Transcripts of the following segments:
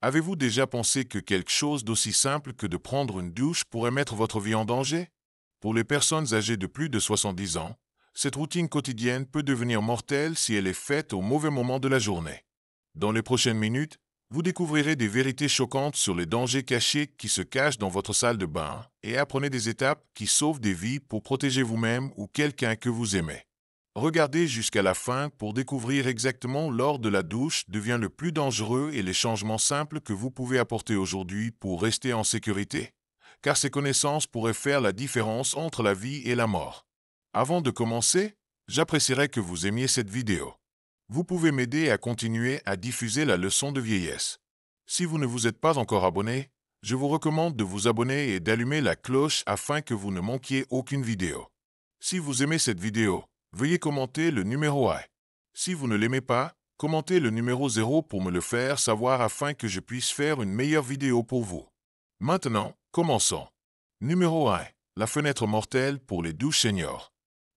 Avez-vous déjà pensé que quelque chose d'aussi simple que de prendre une douche pourrait mettre votre vie en danger? Pour les personnes âgées de plus de 70 ans, cette routine quotidienne peut devenir mortelle si elle est faite au mauvais moment de la journée. Dans les prochaines minutes, vous découvrirez des vérités choquantes sur les dangers cachés qui se cachent dans votre salle de bain et apprenez des étapes qui sauvent des vies pour protéger vous-même ou quelqu'un que vous aimez. Regardez jusqu'à la fin pour découvrir exactement lors de la douche devient le plus dangereux et les changements simples que vous pouvez apporter aujourd'hui pour rester en sécurité, car ces connaissances pourraient faire la différence entre la vie et la mort. Avant de commencer, j'apprécierais que vous aimiez cette vidéo. Vous pouvez m'aider à continuer à diffuser la leçon de vieillesse. Si vous ne vous êtes pas encore abonné, je vous recommande de vous abonner et d'allumer la cloche afin que vous ne manquiez aucune vidéo. Si vous aimez cette vidéo, veuillez commenter le numéro 1. Si vous ne l'aimez pas, commentez le numéro 0 pour me le faire savoir afin que je puisse faire une meilleure vidéo pour vous. Maintenant, commençons. Numéro 1. La fenêtre mortelle pour les douches seniors.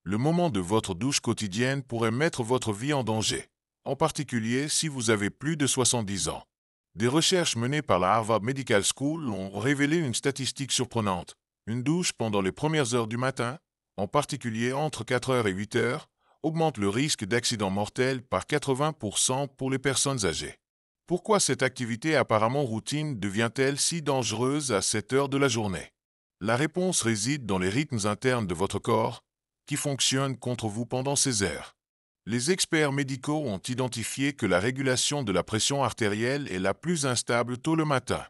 Le moment de votre douche quotidienne pourrait mettre votre vie en danger, en particulier si vous avez plus de 70 ans. Des recherches menées par la Harvard Medical School ont révélé une statistique surprenante. Une douche pendant les premières heures du matin, en particulier entre 4 heures et 8 heures, augmente le risque d'accident mortel par 80% pour les personnes âgées. Pourquoi cette activité apparemment routine devient-elle si dangereuse à cette heure de la journée? La réponse réside dans les rythmes internes de votre corps, qui fonctionnent contre vous pendant ces heures. Les experts médicaux ont identifié que la régulation de la pression artérielle est la plus instable tôt le matin.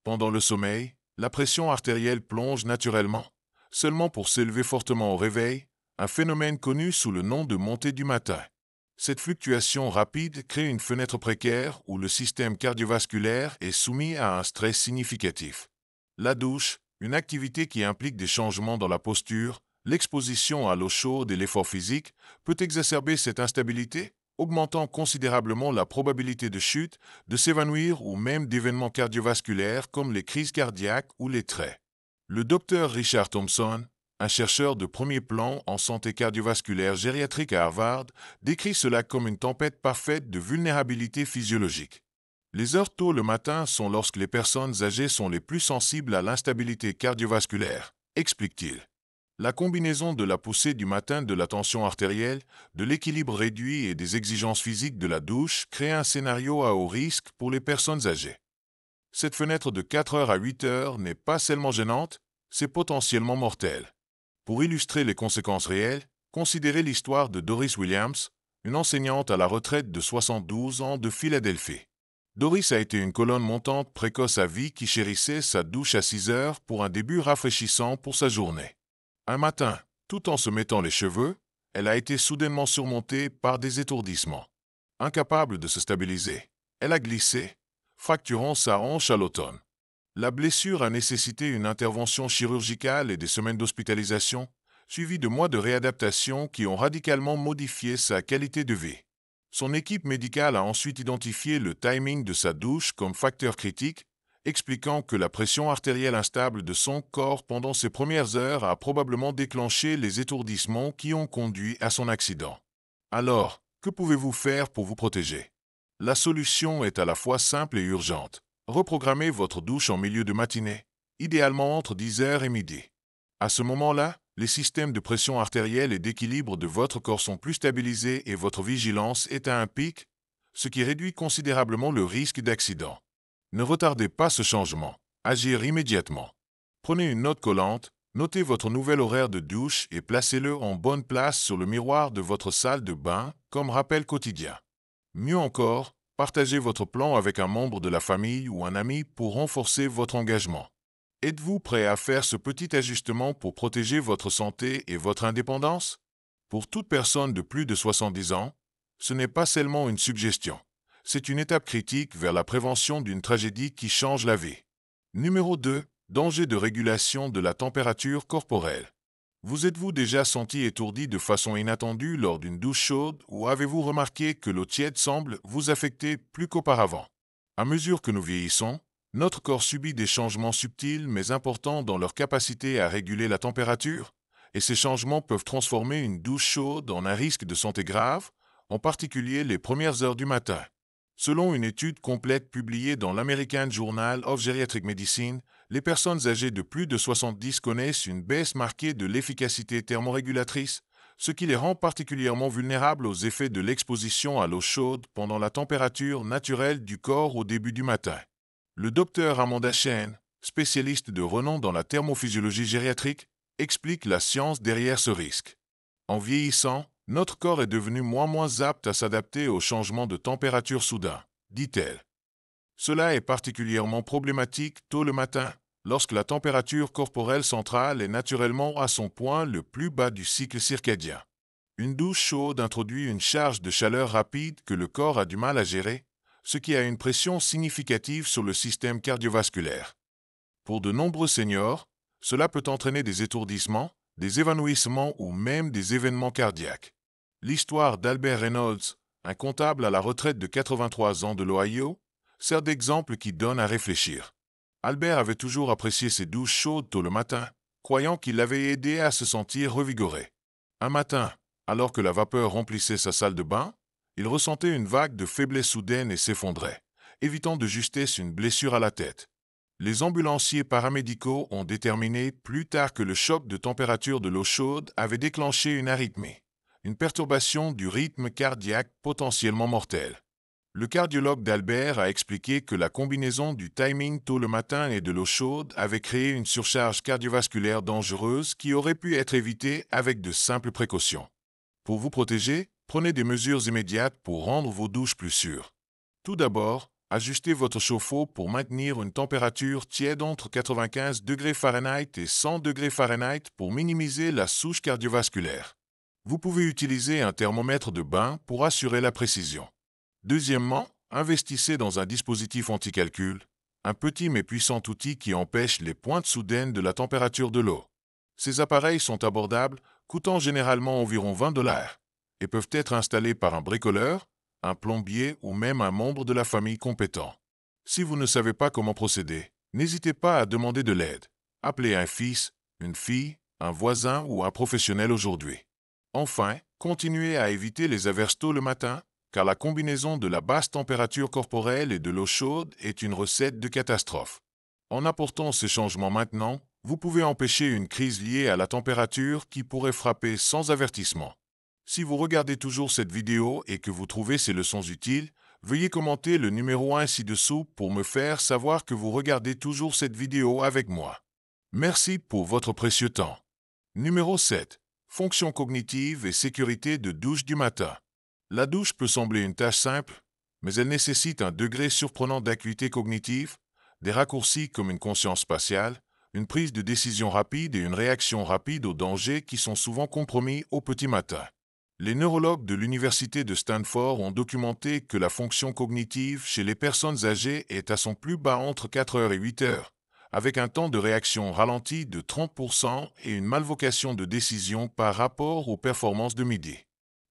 Pendant le sommeil, la pression artérielle plonge naturellement, seulement pour s'élever fortement au réveil, un phénomène connu sous le nom de montée du matin. Cette fluctuation rapide crée une fenêtre précaire où le système cardiovasculaire est soumis à un stress significatif. La douche, une activité qui implique des changements dans la posture, l'exposition à l'eau chaude et l'effort physique, peut exacerber cette instabilité, augmentant considérablement la probabilité de chute, de s'évanouir ou même d'événements cardiovasculaires comme les crises cardiaques ou les traits. Le docteur Richard Thompson, un chercheur de premier plan en santé cardiovasculaire gériatrique à Harvard, décrit cela comme une tempête parfaite de vulnérabilité physiologique. Les heures tôt le matin sont lorsque les personnes âgées sont les plus sensibles à l'instabilité cardiovasculaire, explique-t-il. La combinaison de la poussée du matin de la tension artérielle, de l'équilibre réduit et des exigences physiques de la douche crée un scénario à haut risque pour les personnes âgées. Cette fenêtre de 4 heures à 8 heures n'est pas seulement gênante, c'est potentiellement mortel. Pour illustrer les conséquences réelles, considérez l'histoire de Doris Williams, une enseignante à la retraite de 72 ans de Philadelphie. Doris a été une colonne montante précoce à vie qui chérissait sa douche à 6 heures pour un début rafraîchissant pour sa journée. Un matin, tout en se mettant les cheveux, elle a été soudainement surmontée par des étourdissements. Incapable de se stabiliser, elle a glissé, fracturant sa hanche à l'automne. La blessure a nécessité une intervention chirurgicale et des semaines d'hospitalisation, suivies de mois de réadaptation qui ont radicalement modifié sa qualité de vie. Son équipe médicale a ensuite identifié le timing de sa douche comme facteur critique, expliquant que la pression artérielle instable de son corps pendant ses premières heures a probablement déclenché les étourdissements qui ont conduit à son accident. Alors, que pouvez-vous faire pour vous protéger? La solution est à la fois simple et urgente. Reprogrammez votre douche en milieu de matinée, idéalement entre 10 heures et midi. À ce moment-là, les systèmes de pression artérielle et d'équilibre de votre corps sont plus stabilisés et votre vigilance est à un pic, ce qui réduit considérablement le risque d'accident. Ne retardez pas ce changement. Agir immédiatement. Prenez une note collante, notez votre nouvel horaire de douche et placez-le en bonne place sur le miroir de votre salle de bain comme rappel quotidien. Mieux encore, partagez votre plan avec un membre de la famille ou un ami pour renforcer votre engagement. Êtes-vous prêt à faire ce petit ajustement pour protéger votre santé et votre indépendance? Pour toute personne de plus de 70 ans, ce n'est pas seulement une suggestion. C'est une étape critique vers la prévention d'une tragédie qui change la vie. Numéro 2. Danger de régulation de la température corporelle. Vous êtes-vous déjà senti étourdi de façon inattendue lors d'une douche chaude ou avez-vous remarqué que l'eau tiède semble vous affecter plus qu'auparavant? À mesure que nous vieillissons, notre corps subit des changements subtils mais importants dans leur capacité à réguler la température, et ces changements peuvent transformer une douche chaude en un risque de santé grave, en particulier les premières heures du matin. Selon une étude complète publiée dans l'American Journal of Geriatric Medicine, les personnes âgées de plus de 70 connaissent une baisse marquée de l'efficacité thermorégulatrice, ce qui les rend particulièrement vulnérables aux effets de l'exposition à l'eau chaude pendant la température naturelle du corps au début du matin. Le docteur Amanda Chen, spécialiste de renom dans la thermophysiologie gériatrique, explique la science derrière ce risque. En vieillissant, notre corps est devenu moins apte à s'adapter aux changements de température soudains, dit-elle. Cela est particulièrement problématique tôt le matin, lorsque la température corporelle centrale est naturellement à son point le plus bas du cycle circadien. Une douche chaude introduit une charge de chaleur rapide que le corps a du mal à gérer, ce qui a une pression significative sur le système cardiovasculaire. Pour de nombreux seniors, cela peut entraîner des étourdissements, des évanouissements ou même des événements cardiaques. L'histoire d'Albert Reynolds, un comptable à la retraite de 83 ans de l'Ohio, sert d'exemple qui donne à réfléchir. Albert avait toujours apprécié ses douches chaudes tôt le matin, croyant qu'il l'avait aidé à se sentir revigoré. Un matin, alors que la vapeur remplissait sa salle de bain, il ressentait une vague de faiblesse soudaine et s'effondrait, évitant de justesse une blessure à la tête. Les ambulanciers paramédicaux ont déterminé plus tard que le choc de température de l'eau chaude avait déclenché une arythmie, une perturbation du rythme cardiaque potentiellement mortelle. Le cardiologue d'Albert a expliqué que la combinaison du timing tôt le matin et de l'eau chaude avait créé une surcharge cardiovasculaire dangereuse qui aurait pu être évitée avec de simples précautions. Pour vous protéger, prenez des mesures immédiates pour rendre vos douches plus sûres. Tout d'abord, ajustez votre chauffe-eau pour maintenir une température tiède entre 95 degrés Fahrenheit et 100 degrés Fahrenheit pour minimiser la souche cardiovasculaire. Vous pouvez utiliser un thermomètre de bain pour assurer la précision. Deuxièmement, investissez dans un dispositif anti-calcul, un petit mais puissant outil qui empêche les pointes soudaines de la température de l'eau. Ces appareils sont abordables, coûtant généralement environ $20, et peuvent être installés par un bricoleur, un plombier ou même un membre de la famille compétent. Si vous ne savez pas comment procéder, n'hésitez pas à demander de l'aide. Appelez un fils, une fille, un voisin ou un professionnel aujourd'hui. Enfin, continuez à éviter les averses tôt le matin, car la combinaison de la basse température corporelle et de l'eau chaude est une recette de catastrophe. En apportant ces changements maintenant, vous pouvez empêcher une crise liée à la température qui pourrait frapper sans avertissement. Si vous regardez toujours cette vidéo et que vous trouvez ces leçons utiles, veuillez commenter le numéro 1 ci-dessous pour me faire savoir que vous regardez toujours cette vidéo avec moi. Merci pour votre précieux temps. Numéro 7. Fonction cognitive et sécurité de douche du matin. La douche peut sembler une tâche simple, mais elle nécessite un degré surprenant d'acuité cognitive, des raccourcis comme une conscience spatiale, une prise de décision rapide et une réaction rapide aux dangers qui sont souvent compromis au petit matin. Les neurologues de l'Université de Stanford ont documenté que la fonction cognitive chez les personnes âgées est à son plus bas entre 4 heures et 8 heures, avec un temps de réaction ralenti de 30% et une malvocation de décision par rapport aux performances de midi.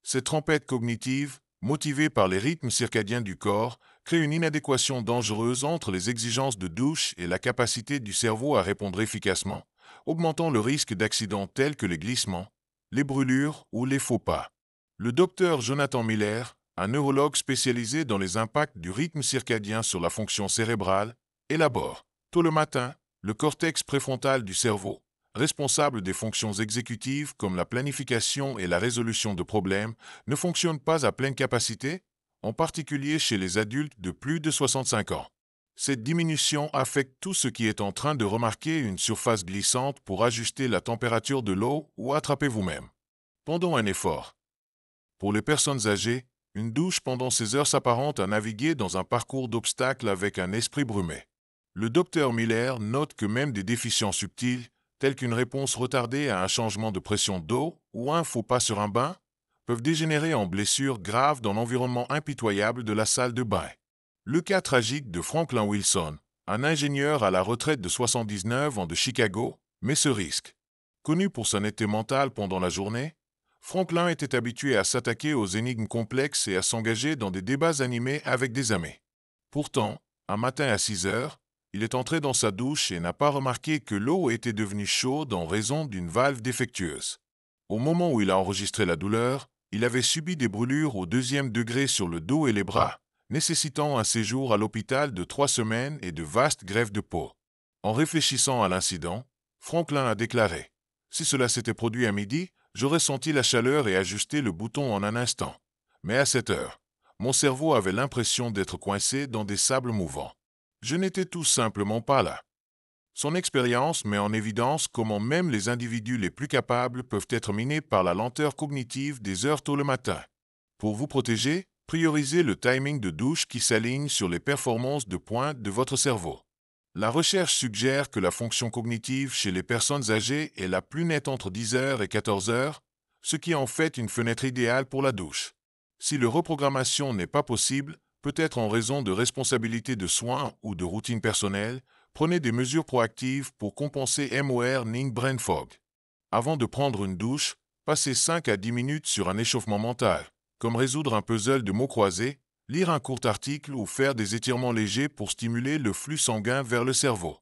Cette trompette cognitive, motivée par les rythmes circadiens du corps, crée une inadéquation dangereuse entre les exigences de douche et la capacité du cerveau à répondre efficacement, augmentant le risque d'accidents tels que les glissements, les brûlures ou les faux pas. Le docteur Jonathan Miller, un neurologue spécialisé dans les impacts du rythme circadien sur la fonction cérébrale, élabore, tôt le matin, le cortex préfrontal du cerveau, responsable des fonctions exécutives comme la planification et la résolution de problèmes, ne fonctionne pas à pleine capacité, en particulier chez les adultes de plus de 65 ans. Cette diminution affecte tout ce qui est en train de remarquer une surface glissante pour ajuster la température de l'eau ou attraper vous-même. Pendant un effort. Pour les personnes âgées, une douche pendant ces heures s'apparente à naviguer dans un parcours d'obstacles avec un esprit brumé. Le docteur Miller note que même des déficiences subtiles, telles qu'une réponse retardée à un changement de pression d'eau ou un faux pas sur un bain, peuvent dégénérer en blessures graves dans l'environnement impitoyable de la salle de bain. Le cas tragique de Franklin Wilson, un ingénieur à la retraite de 79 ans de Chicago, met ce risque. Connu pour sa netteté mentale pendant la journée, Franklin était habitué à s'attaquer aux énigmes complexes et à s'engager dans des débats animés avec des amis. Pourtant, un matin à 6 heures, il est entré dans sa douche et n'a pas remarqué que l'eau était devenue chaude en raison d'une valve défectueuse. Au moment où il a enregistré la douleur, il avait subi des brûlures au 2e degré sur le dos et les bras, nécessitant un séjour à l'hôpital de 3 semaines et de vastes greffes de peau. En réfléchissant à l'incident, Franklin a déclaré « Si cela s'était produit à midi, j'aurais senti la chaleur et ajusté le bouton en un instant. Mais à cette heure, mon cerveau avait l'impression d'être coincé dans des sables mouvants. Je n'étais tout simplement pas là. » Son expérience met en évidence comment même les individus les plus capables peuvent être minés par la lenteur cognitive des heures tôt le matin. Pour vous protéger, priorisez le timing de douche qui s'aligne sur les performances de pointe de votre cerveau. La recherche suggère que la fonction cognitive chez les personnes âgées est la plus nette entre 10 heures et 14 heures, ce qui en fait une fenêtre idéale pour la douche. Si la reprogrammation n'est pas possible, peut-être en raison de responsabilités de soins ou de routine personnelle, prenez des mesures proactives pour compenser morning brain fog. Avant de prendre une douche, passez 5 à 10 minutes sur un échauffement mental, comme résoudre un puzzle de mots croisés, lire un court article ou faire des étirements légers pour stimuler le flux sanguin vers le cerveau.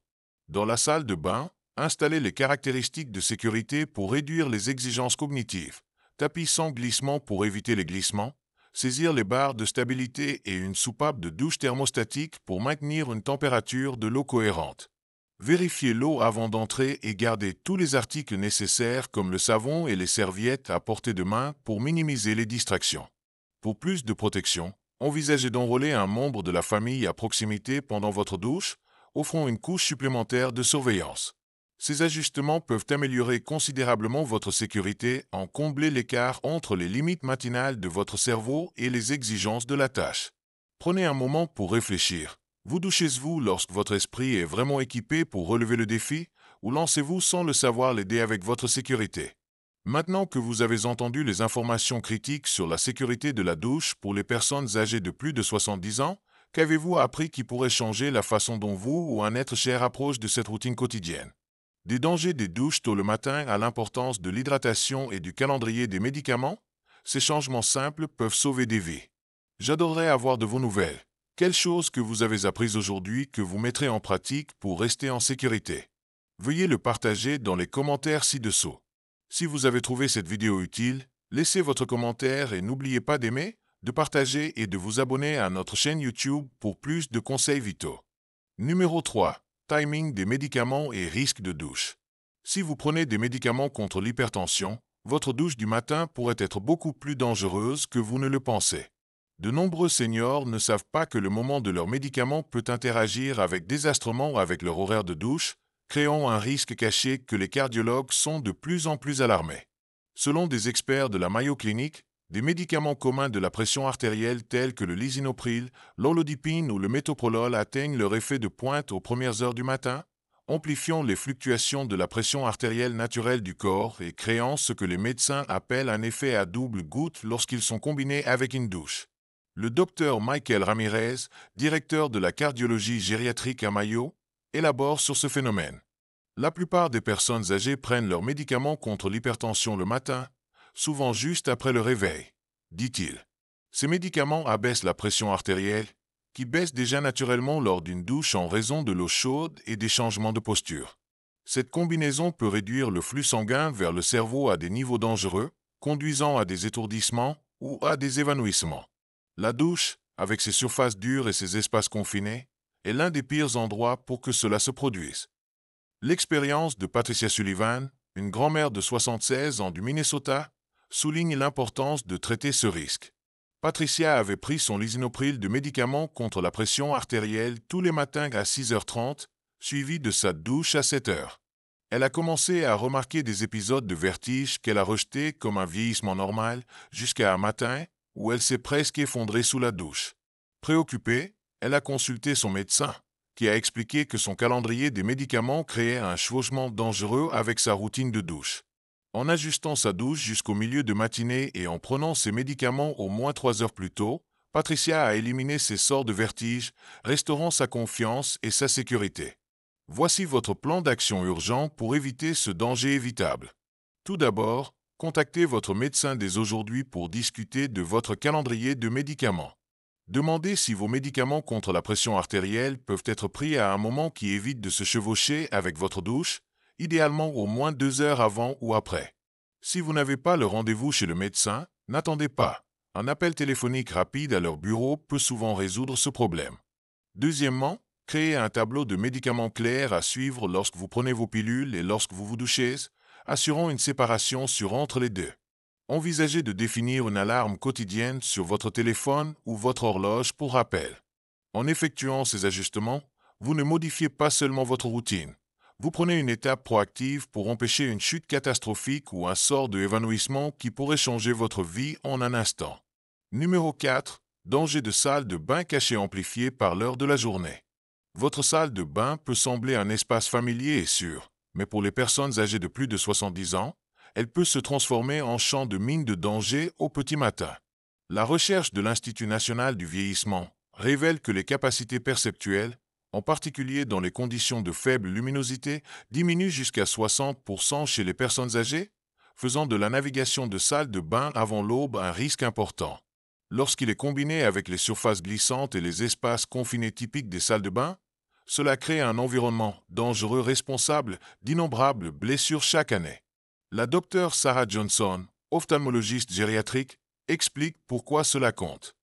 Dans la salle de bain, installez les caractéristiques de sécurité pour réduire les exigences cognitives, tapis sans glissement pour éviter les glissements, saisir les barres de stabilité et une soupape de douche thermostatique pour maintenir une température de l'eau cohérente. Vérifiez l'eau avant d'entrer et gardez tous les articles nécessaires comme le savon et les serviettes à portée de main pour minimiser les distractions. Pour plus de protection, envisagez d'enrôler un membre de la famille à proximité pendant votre douche, offrant une couche supplémentaire de surveillance. Ces ajustements peuvent améliorer considérablement votre sécurité en comblant l'écart entre les limites matinales de votre cerveau et les exigences de la tâche. Prenez un moment pour réfléchir. Vous douchez-vous lorsque votre esprit est vraiment équipé pour relever le défi, ou lancez-vous sans le savoir l'aider avec votre sécurité? Maintenant que vous avez entendu les informations critiques sur la sécurité de la douche pour les personnes âgées de plus de 70 ans, qu'avez-vous appris qui pourrait changer la façon dont vous ou un être cher approche de cette routine quotidienne? Des dangers des douches tôt le matin à l'importance de l'hydratation et du calendrier des médicaments, ces changements simples peuvent sauver des vies. J'adorerais avoir de vos nouvelles. Quelles choses que vous avez apprises aujourd'hui que vous mettrez en pratique pour rester en sécurité? Veuillez le partager dans les commentaires ci-dessous. Si vous avez trouvé cette vidéo utile, laissez votre commentaire et n'oubliez pas d'aimer, de partager et de vous abonner à notre chaîne YouTube pour plus de conseils vitaux. Numéro 3. Timing des médicaments et risque de douche. Si vous prenez des médicaments contre l'hypertension, votre douche du matin pourrait être beaucoup plus dangereuse que vous ne le pensez. De nombreux seniors ne savent pas que le moment de leur médicament peut interagir désastrement avec leur horaire de douche, créant un risque caché que les cardiologues sont de plus en plus alarmés. Selon des experts de la Mayo Clinic, des médicaments communs de la pression artérielle tels que le lisinopril, l'olodipine ou le métoprolol atteignent leur effet de pointe aux premières heures du matin, amplifiant les fluctuations de la pression artérielle naturelle du corps et créant ce que les médecins appellent un effet à double goutte lorsqu'ils sont combinés avec une douche. Le docteur Michael Ramirez, directeur de la cardiologie gériatrique à Mayo, élabore sur ce phénomène. La plupart des personnes âgées prennent leurs médicaments contre l'hypertension le matin, souvent juste après le réveil, dit-il. Ces médicaments abaissent la pression artérielle, qui baisse déjà naturellement lors d'une douche en raison de l'eau chaude et des changements de posture. Cette combinaison peut réduire le flux sanguin vers le cerveau à des niveaux dangereux, conduisant à des étourdissements ou à des évanouissements. La douche, avec ses surfaces dures et ses espaces confinés, est l'un des pires endroits pour que cela se produise. L'expérience de Patricia Sullivan, une grand-mère de 76 ans du Minnesota, souligne l'importance de traiter ce risque. Patricia avait pris son lisinopril de médicament contre la pression artérielle tous les matins à 6h30, suivi de sa douche à 7h. Elle a commencé à remarquer des épisodes de vertige qu'elle a rejetés comme un vieillissement normal jusqu'à un matin où elle s'est presque effondrée sous la douche. Préoccupée, elle a consulté son médecin, qui a expliqué que son calendrier des médicaments créait un chevauchement dangereux avec sa routine de douche. En ajustant sa douche jusqu'au milieu de matinée et en prenant ses médicaments au moins 3 heures plus tôt, Patricia a éliminé ses sorts de vertige, restaurant sa confiance et sa sécurité. Voici votre plan d'action urgent pour éviter ce danger évitable. Tout d'abord, contactez votre médecin dès aujourd'hui pour discuter de votre calendrier de médicaments. Demandez si vos médicaments contre la pression artérielle peuvent être pris à un moment qui évite de se chevaucher avec votre douche, idéalement au moins 2 heures avant ou après. Si vous n'avez pas le rendez-vous chez le médecin, n'attendez pas. Un appel téléphonique rapide à leur bureau peut souvent résoudre ce problème. Deuxièmement, créez un tableau de médicaments clair à suivre lorsque vous prenez vos pilules et lorsque vous vous douchez, assurant une séparation sûre entre les deux. Envisagez de définir une alarme quotidienne sur votre téléphone ou votre horloge pour rappel. En effectuant ces ajustements, vous ne modifiez pas seulement votre routine. Vous prenez une étape proactive pour empêcher une chute catastrophique ou un sort de évanouissement qui pourrait changer votre vie en un instant. Numéro 4. Danger de salle de bain cachée amplifiée par l'heure de la journée. Votre salle de bain peut sembler un espace familier et sûr, mais pour les personnes âgées de plus de 70 ans, elle peut se transformer en champ de mine de danger au petit matin. La recherche de l'Institut national du vieillissement révèle que les capacités perceptuelles, en particulier dans les conditions de faible luminosité, diminuent jusqu'à 60% chez les personnes âgées, faisant de la navigation de salle de bain avant l'aube un risque important. Lorsqu'il est combiné avec les surfaces glissantes et les espaces confinés typiques des salles de bain, cela crée un environnement dangereux responsable d'innombrables blessures chaque année. La docteure Sarah Johnson, ophtalmologiste gériatrique, explique pourquoi cela compte.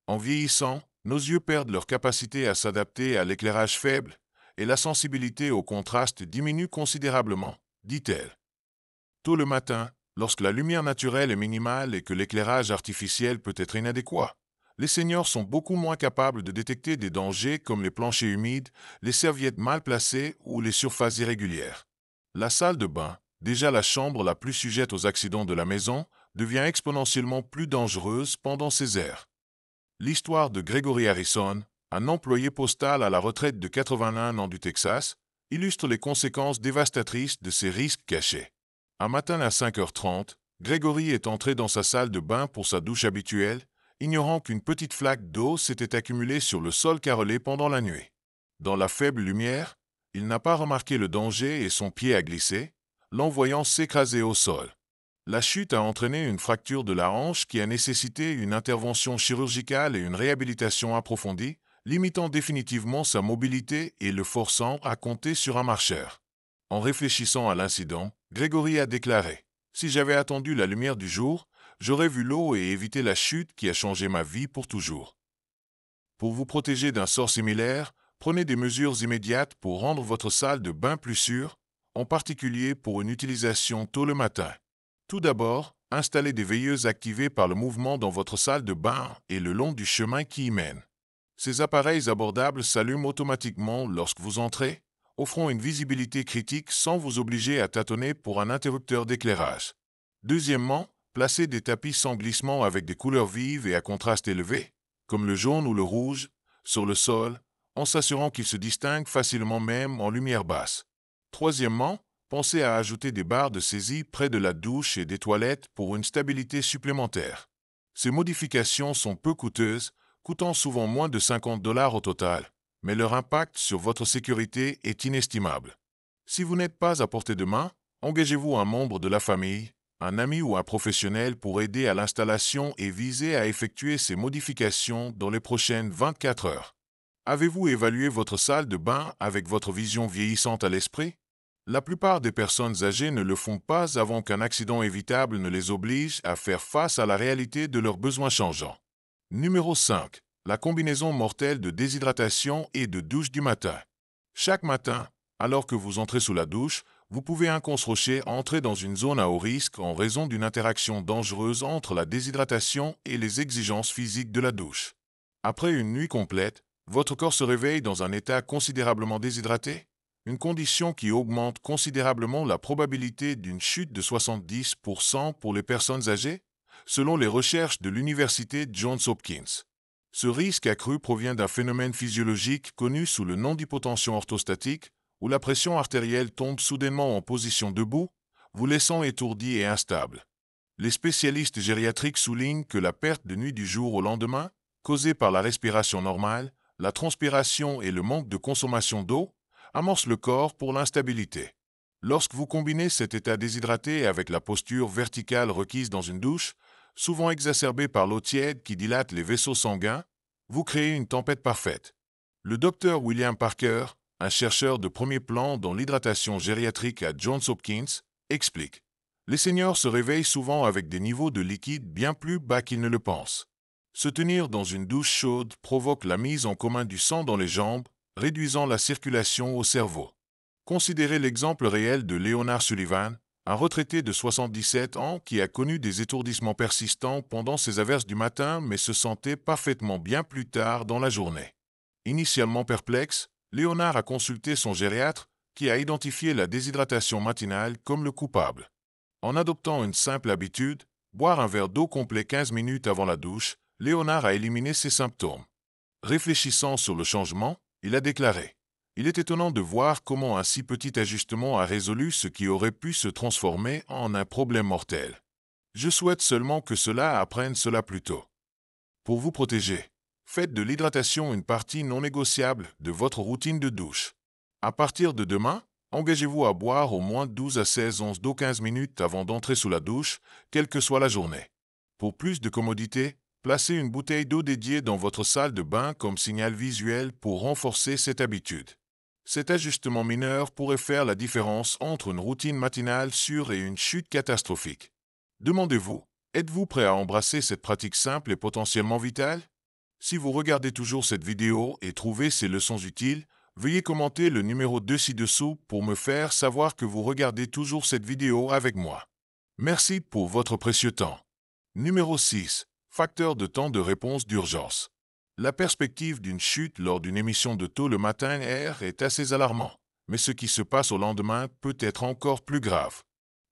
En vieillissant, nos yeux perdent leur capacité à s'adapter à l'éclairage faible et la sensibilité au contraste diminue considérablement, dit-elle. Tôt le matin, lorsque la lumière naturelle est minimale et que l'éclairage artificiel peut être inadéquat, les seniors sont beaucoup moins capables de détecter des dangers comme les planchers humides, les serviettes mal placées ou les surfaces irrégulières. La salle de bain, déjà la chambre la plus sujette aux accidents de la maison, devient exponentiellement plus dangereuse pendant ces heures. L'histoire de Gregory Harrison, un employé postal à la retraite de 81 ans du Texas, illustre les conséquences dévastatrices de ces risques cachés. Un matin à 5h30, Gregory est entré dans sa salle de bain pour sa douche habituelle, ignorant qu'une petite flaque d'eau s'était accumulée sur le sol carrelé pendant la nuit. Dans la faible lumière, il n'a pas remarqué le danger et son pied a glissé, l'envoyant s'écraser au sol. La chute a entraîné une fracture de la hanche qui a nécessité une intervention chirurgicale et une réhabilitation approfondie, limitant définitivement sa mobilité et le forçant à compter sur un marcheur. En réfléchissant à l'incident, Gregory a déclaré « Si j'avais attendu la lumière du jour, j'aurais vu l'eau et évité la chute qui a changé ma vie pour toujours. » Pour vous protéger d'un sort similaire, prenez des mesures immédiates pour rendre votre salle de bain plus sûre, en particulier pour une utilisation tôt le matin. Tout d'abord, installez des veilleuses activées par le mouvement dans votre salle de bain et le long du chemin qui y mène. Ces appareils abordables s'allument automatiquement lorsque vous entrez, offrant une visibilité critique sans vous obliger à tâtonner pour un interrupteur d'éclairage. Deuxièmement, placez des tapis sans glissement avec des couleurs vives et à contraste élevé, comme le jaune ou le rouge, sur le sol, en s'assurant qu'ils se distinguent facilement même en lumière basse. Troisièmement, pensez à ajouter des barres de saisie près de la douche et des toilettes pour une stabilité supplémentaire. Ces modifications sont peu coûteuses, coûtant souvent moins de $50 au total, mais leur impact sur votre sécurité est inestimable. Si vous n'êtes pas à portée de main, engagez-vous un membre de la famille, un ami ou un professionnel pour aider à l'installation et viser à effectuer ces modifications dans les prochaines 24 heures. Avez-vous évalué votre salle de bain avec votre vision vieillissante à l'esprit? La plupart des personnes âgées ne le font pas avant qu'un accident évitable ne les oblige à faire face à la réalité de leurs besoins changeants. Numéro 5. La combinaison mortelle de déshydratation et de douche du matin. Chaque matin, alors que vous entrez sous la douche, vous pouvez inconsrocher entrer dans une zone à haut risque en raison d'une interaction dangereuse entre la déshydratation et les exigences physiques de la douche. Après une nuit complète, votre corps se réveille dans un état considérablement déshydraté, une condition qui augmente considérablement la probabilité d'une chute de 70% pour les personnes âgées, selon les recherches de l'Université Johns Hopkins. Ce risque accru provient d'un phénomène physiologique connu sous le nom d'hypotension orthostatique, où la pression artérielle tombe soudainement en position debout, vous laissant étourdi et instable. Les spécialistes gériatriques soulignent que la perte de nuit du jour au lendemain, causée par la respiration normale, la transpiration et le manque de consommation d'eau, amorce le corps pour l'instabilité. Lorsque vous combinez cet état déshydraté avec la posture verticale requise dans une douche, souvent exacerbée par l'eau tiède qui dilate les vaisseaux sanguins, vous créez une tempête parfaite. Le docteur William Parker, un chercheur de premier plan dans l'hydratation gériatrique à Johns Hopkins, explique Les seniors se réveillent souvent avec des niveaux de liquide bien plus bas qu'ils ne le pensent. Se tenir dans une douche chaude provoque la mise en commun du sang dans les jambes, réduisant la circulation au cerveau. Considérez l'exemple réel de Leonard Sullivan, un retraité de 77 ans qui a connu des étourdissements persistants pendant ses averses du matin mais se sentait parfaitement bien plus tard dans la journée. Initialement perplexe, Leonard a consulté son gériatre qui a identifié la déshydratation matinale comme le coupable. En adoptant une simple habitude, boire un verre d'eau complet 15 minutes avant la douche, Leonard a éliminé ses symptômes. Réfléchissant sur le changement, il a déclaré: « Il est étonnant de voir comment un si petit ajustement a résolu ce qui aurait pu se transformer en un problème mortel. Je souhaite seulement que cela apprenne cela plus tôt. » Pour vous protéger, faites de l'hydratation une partie non négociable de votre routine de douche. À partir de demain, engagez-vous à boire au moins 12 à 16 onces d'eau 15 minutes avant d'entrer sous la douche, quelle que soit la journée. Pour plus de commodité, placez une bouteille d'eau dédiée dans votre salle de bain comme signal visuel pour renforcer cette habitude. Cet ajustement mineur pourrait faire la différence entre une routine matinale sûre et une chute catastrophique. Demandez-vous, êtes-vous prêt à embrasser cette pratique simple et potentiellement vitale? Si vous regardez toujours cette vidéo et trouvez ces leçons utiles, veuillez commenter le numéro 2 ci-dessous pour me faire savoir que vous regardez toujours cette vidéo avec moi. Merci pour votre précieux temps. Numéro 6. Facteur de temps de réponse d'urgence. La perspective d'une chute lors d'une émission de tôt le matin est assez alarmant, mais ce qui se passe au lendemain peut être encore plus grave.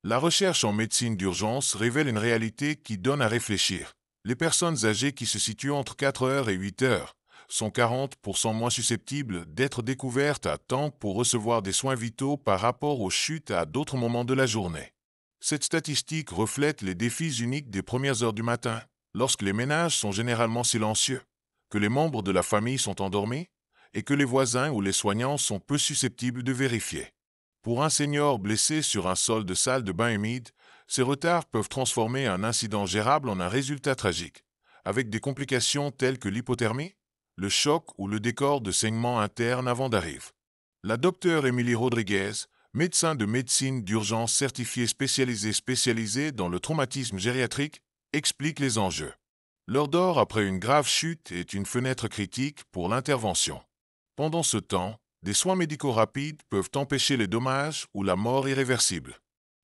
La recherche en médecine d'urgence révèle une réalité qui donne à réfléchir. Les personnes âgées qui se situent entre 4 heures et 8 heures sont 40% moins susceptibles d'être découvertes à temps pour recevoir des soins vitaux par rapport aux chutes à d'autres moments de la journée. Cette statistique reflète les défis uniques des premières heures du matin, lorsque les ménages sont généralement silencieux, que les membres de la famille sont endormis et que les voisins ou les soignants sont peu susceptibles de vérifier. Pour un senior blessé sur un sol de salle de bain humide, ces retards peuvent transformer un incident gérable en un résultat tragique, avec des complications telles que l'hypothermie, le choc ou le décor de saignements internes avant d'arriver. La docteure Émilie Rodriguez, médecin de médecine d'urgence spécialisée dans le traumatisme gériatrique, explique les enjeux. L'heure d'or après une grave chute est une fenêtre critique pour l'intervention. Pendant ce temps, des soins médicaux rapides peuvent empêcher les dommages ou la mort irréversible.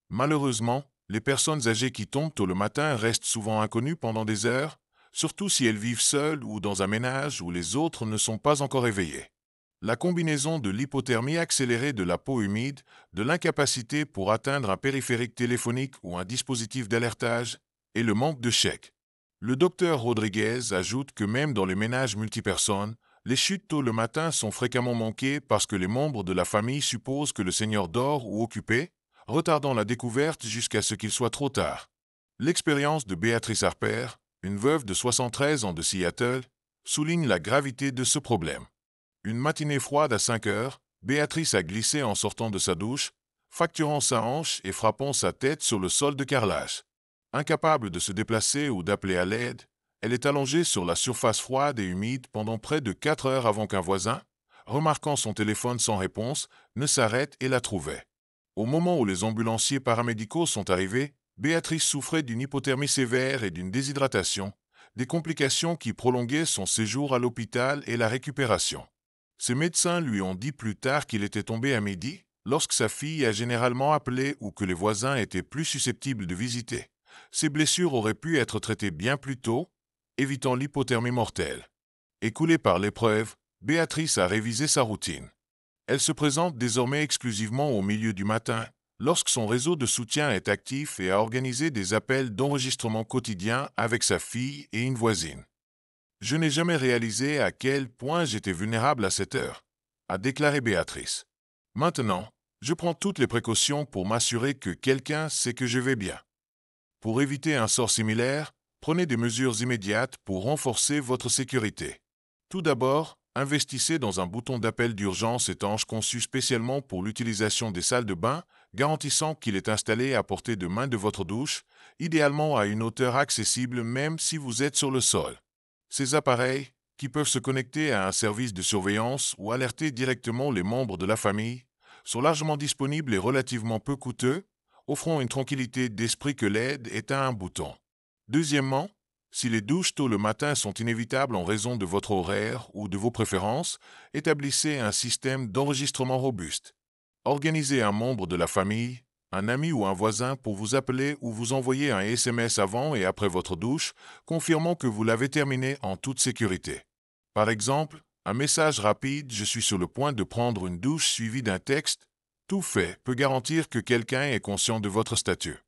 Malheureusement, les personnes âgées qui tombent tôt le matin restent souvent inconnues pendant des heures, surtout si elles vivent seules ou dans un ménage où les autres ne sont pas encore éveillés. La combinaison de l'hypothermie accélérée de la peau humide, de l'incapacité pour atteindre un périphérique téléphonique ou un dispositif d'alertage, et le manque de chèques. Le docteur Rodriguez ajoute que même dans les ménages multipersones, les chutes tôt le matin sont fréquemment manquées parce que les membres de la famille supposent que le senior dort ou occupé, retardant la découverte jusqu'à ce qu'il soit trop tard. L'expérience de Béatrice Harper, une veuve de 73 ans de Seattle, souligne la gravité de ce problème. Une matinée froide à 5 heures, Béatrice a glissé en sortant de sa douche, fracturant sa hanche et frappant sa tête sur le sol de carrelage. Incapable de se déplacer ou d'appeler à l'aide, elle est allongée sur la surface froide et humide pendant près de 4 heures avant qu'un voisin, remarquant son téléphone sans réponse, ne s'arrête et la trouvait. Au moment où les ambulanciers paramédicaux sont arrivés, Béatrice souffrait d'une hypothermie sévère et d'une déshydratation, des complications qui prolonguaient son séjour à l'hôpital et la récupération. Ses médecins lui ont dit plus tard qu'il était tombé à midi, lorsque sa fille a généralement appelé ou que les voisins étaient plus susceptibles de visiter. Ces blessures auraient pu être traitées bien plus tôt, évitant l'hypothermie mortelle. Écoulée par l'épreuve, Béatrice a révisé sa routine. Elle se présente désormais exclusivement au milieu du matin, lorsque son réseau de soutien est actif et a organisé des appels d'enregistrement quotidiens avec sa fille et une voisine. « Je n'ai jamais réalisé à quel point j'étais vulnérable à cette heure », a déclaré Béatrice. « Maintenant, je prends toutes les précautions pour m'assurer que quelqu'un sait que je vais bien. » Pour éviter un sort similaire, prenez des mesures immédiates pour renforcer votre sécurité. Tout d'abord, investissez dans un bouton d'appel d'urgence étanche conçu spécialement pour l'utilisation des salles de bain, garantissant qu'il est installé à portée de main de votre douche, idéalement à une hauteur accessible même si vous êtes sur le sol. Ces appareils, qui peuvent se connecter à un service de surveillance ou alerter directement les membres de la famille, sont largement disponibles et relativement peu coûteux, offrant une tranquillité d'esprit que l'aide est à un bouton. Deuxièmement, si les douches tôt le matin sont inévitables en raison de votre horaire ou de vos préférences, établissez un système d'enregistrement robuste. Organisez un membre de la famille, un ami ou un voisin pour vous appeler ou vous envoyer un SMS avant et après votre douche, confirmant que vous l'avez terminé en toute sécurité. Par exemple, un message rapide « Je suis sur le point de prendre une douche » suivi d'un texte « Tout fait » peut garantir que quelqu'un est conscient de votre statut.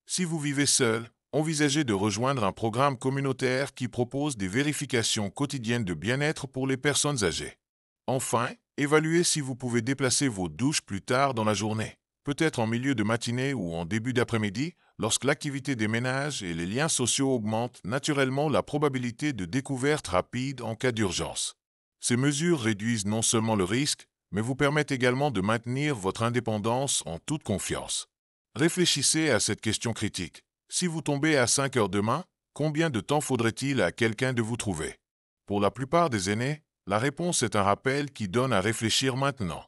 Si vous vivez seul, envisagez de rejoindre un programme communautaire qui propose des vérifications quotidiennes de bien-être pour les personnes âgées. Enfin, évaluez si vous pouvez déplacer vos douches plus tard dans la journée, peut-être en milieu de matinée ou en début d'après-midi, lorsque l'activité des ménages et les liens sociaux augmentent naturellement la probabilité de découverte rapide en cas d'urgence. Ces mesures réduisent non seulement le risque, mais vous permettent également de maintenir votre indépendance en toute confiance. Réfléchissez à cette question critique. Si vous tombez à 5 heures demain, combien de temps faudrait-il à quelqu'un de vous trouver? Pour la plupart des aînés, la réponse est un rappel qui donne à réfléchir maintenant.